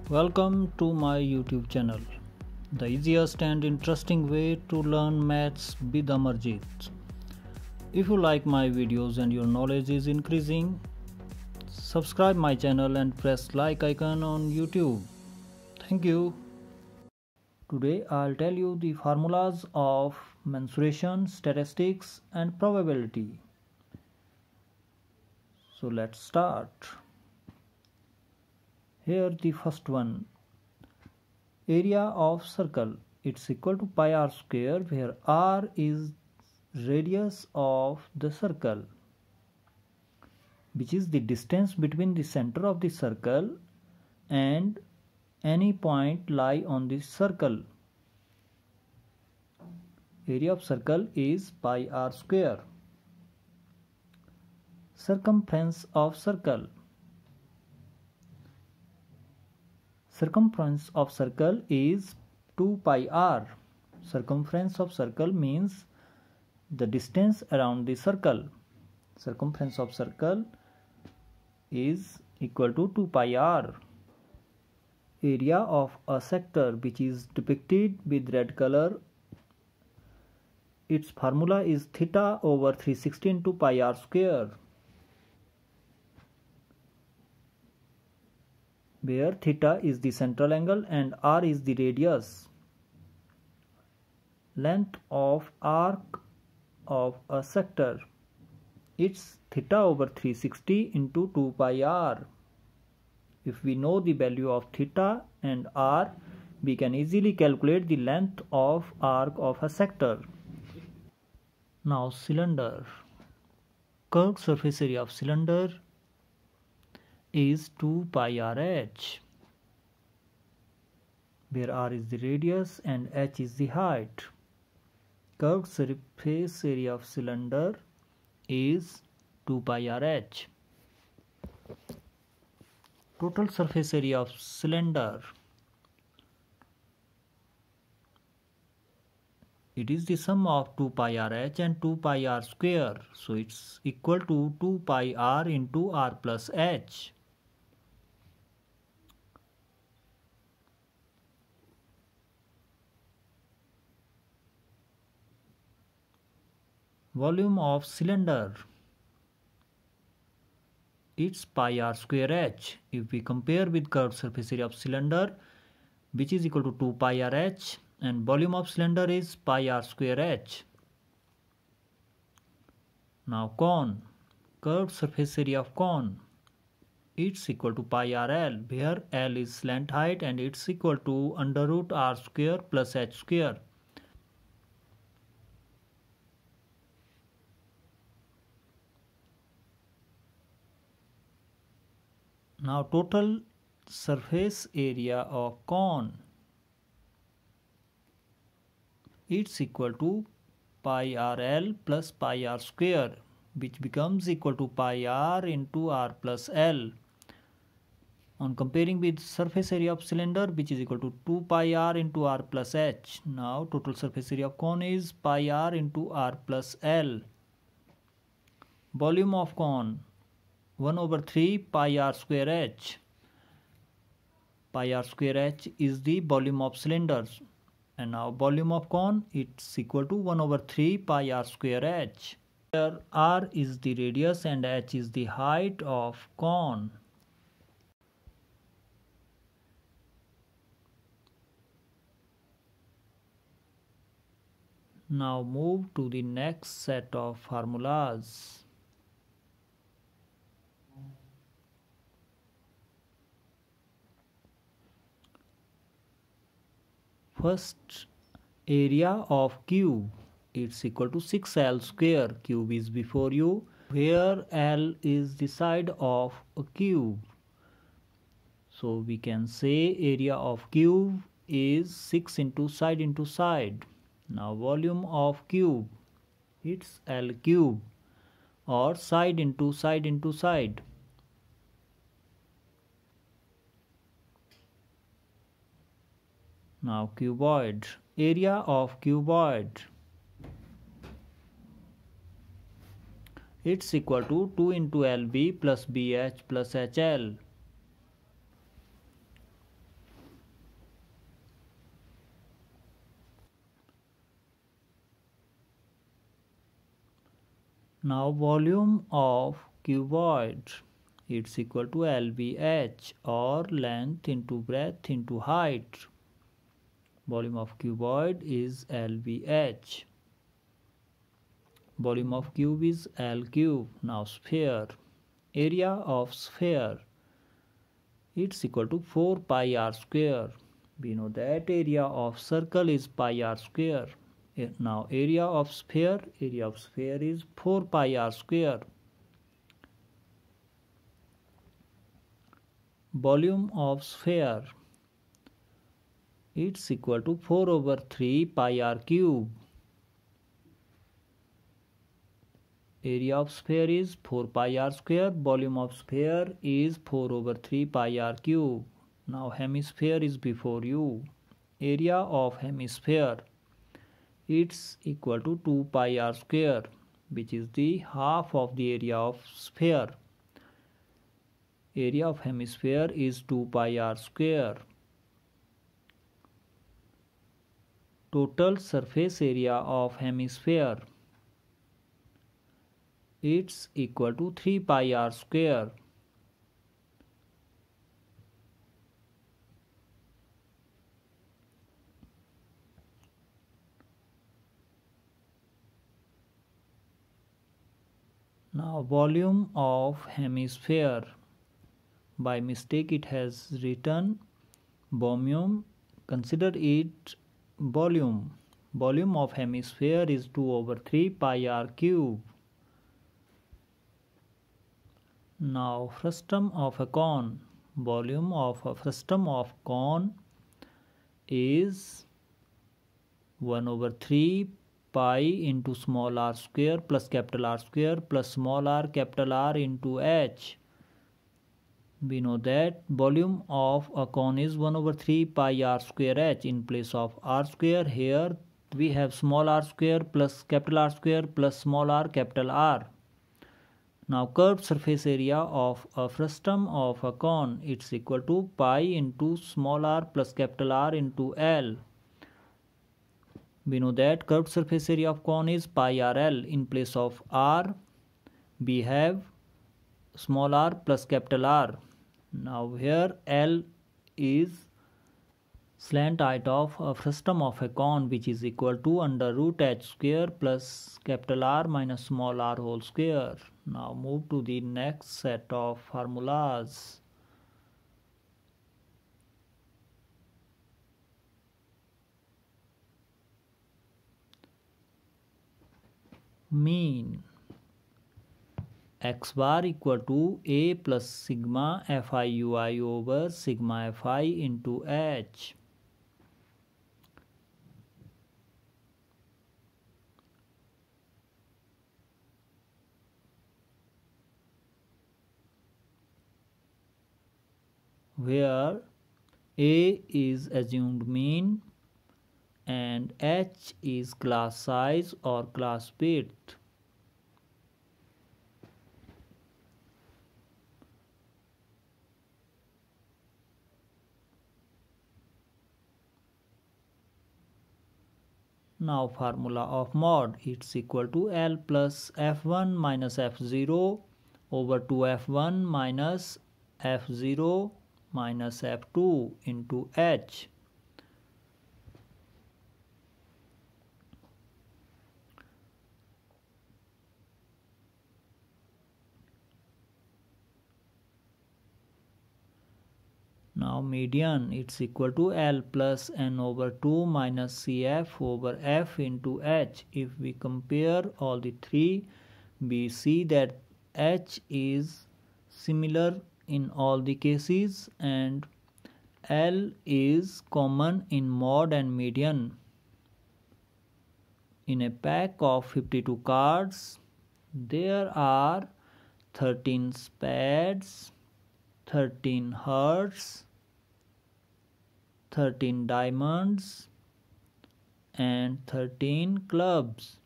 Welcome to my YouTube channel, the easiest and interesting way to learn maths with Amarjit. If you like my videos and your knowledge is increasing, subscribe my channel and press like icon on YouTube. Thank you. Today I'll tell you the formulas of mensuration, statistics and probability. So let's start. Here the first one, area of circle, it's equal to pi r square, where r is radius of the circle, which is the distance between the center of the circle and any point lie on the circle. Area of circle is pi r square. Circumference of circle. Circumference of circle is 2 pi r. Circumference of circle means the distance around the circle. Circumference of circle is equal to 2 pi r. Area of a sector, which is depicted with red color, its formula is theta over 360 into pi r square, where theta is the central angle and r is the radius. Length of arc of a sector, it's theta over 360 into 2 pi r. If we know the value of theta and r, we can easily calculate the length of arc of a sector. Now cylinder. Curved surface area of cylinder is 2 pi r h, where r is the radius and h is the height. Curved surface area of cylinder is 2 pi r h. Total surface area of cylinder, it is the sum of 2 pi r h and 2 pi r square, so it's equal to 2 pi r into r plus h. Volume of cylinder, it's pi r square h. If we compare with curved surface area of cylinder, which is equal to 2 pi r h, and volume of cylinder is pi r square h. Now cone. Curved surface area of cone, it's equal to pi r l, where l is slant height and it's equal to under root r square plus h square. Now total surface area of cone, it's equal to pi r l plus pi r square, which becomes equal to pi r into r plus l. On comparing with surface area of cylinder, which is equal to 2 pi r into r plus h. Now total surface area of cone is pi r into r plus l. Volume of cone, 1 over 3 pi r square h. Pi r square h is the volume of cylinders. And now volume of cone, it's equal to 1 over 3 pi r square h. Here r is the radius and h is the height of cone. Now move to the next set of formulas. First, area of cube, it's equal to 6l square. Cube is before you, where l is the side of a cube. So we can say area of cube is 6 into side. Now volume of cube, it's l cube, or side into side. Now cuboid. Area of cuboid, it's equal to 2 into LB plus BH plus HL. Now volume of cuboid, it's equal to LBH, or length into breadth into height. Volume of cuboid is LBH. Volume of cube is L cube. Now sphere. Area of sphere, it's equal to 4 pi r square. We know that area of circle is pi r square. Now area of sphere is 4 pi r square. Volume of sphere, it's equal to 4 over 3 pi r cube. Area of sphere is 4 pi r square. Volume of sphere is 4 over 3 pi r cube. Now hemisphere is before you. Area of hemisphere, it's equal to 2 pi r square, which is the half of the area of sphere. Area of hemisphere is 2 pi r square. Total surface area of hemisphere, it's equal to 3 pi r square. Now volume of hemisphere, by mistake it has written volume, consider it volume. Volume of hemisphere is 2 over 3 pi r cube. Now frustum of a cone. Volume of a frustum of cone is 1 over 3 pi into small r square plus capital R square plus small r capital R into h. We know that volume of a cone is 1 over 3 pi r square h. In place of r square, here we have small r square plus capital R square plus small r capital R. Now curved surface area of a frustum of a cone, it's equal to pi into small r plus capital R into L. We know that curved surface area of cone is pi RL. In place of R, we have small r plus capital R. Now here L is slant height of a frustum of a cone, which is equal to under root h square plus capital R minus small r whole square. Now move to the next set of formulas. Mean. X bar equal to A plus sigma FIUI over sigma FI into H. Where A is assumed mean and H is class size or class width. Now formula of mod, it's equal to L plus F1 minus F0 over 2F1 minus F0 minus F2 into H. Now median, it's equal to L plus N over 2 minus CF over F into H. If we compare all the three, we see that H is similar in all the cases and L is common in mod and median. In a pack of 52 cards, there are 13 spades, 13 hearts, 13 diamonds and 13 clubs.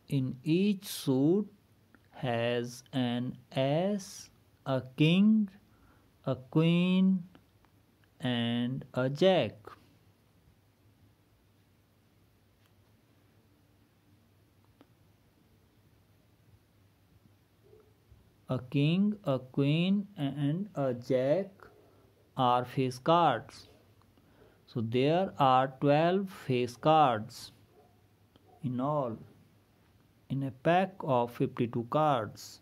In each suit, has an ace, a king, a queen, and a jack. A king, a queen, and a jack are face cards. So there are 12 face cards in all in a pack of 52 cards.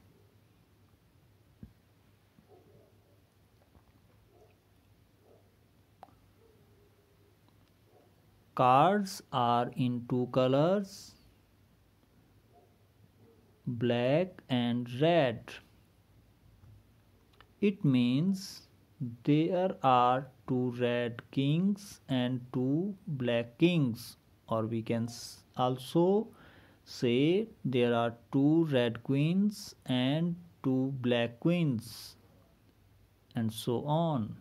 Cards are in two colors, black and red. It means there are two red kings and two black kings, or we can also say there are two red queens and two black queens, and so on.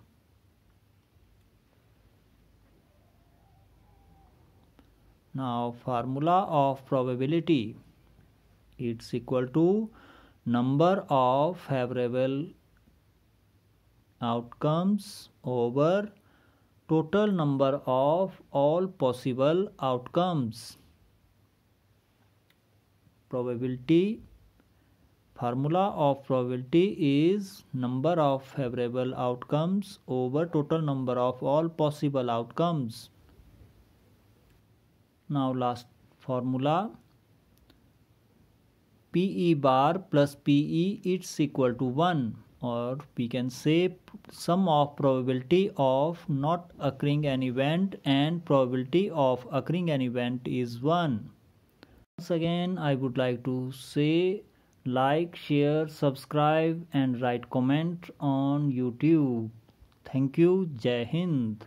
Now, formula of probability, it's equal to number of favorable outcomes over total number of all possible outcomes. Probability, formula of probability is number of favorable outcomes over total number of all possible outcomes. Now last formula, PE bar plus PE it's equal to 1, or we can say sum of probability of not occurring an event and probability of occurring an event is 1. Once again I would like to say like, share, subscribe and write comment on YouTube. Thank you. Jai Hind.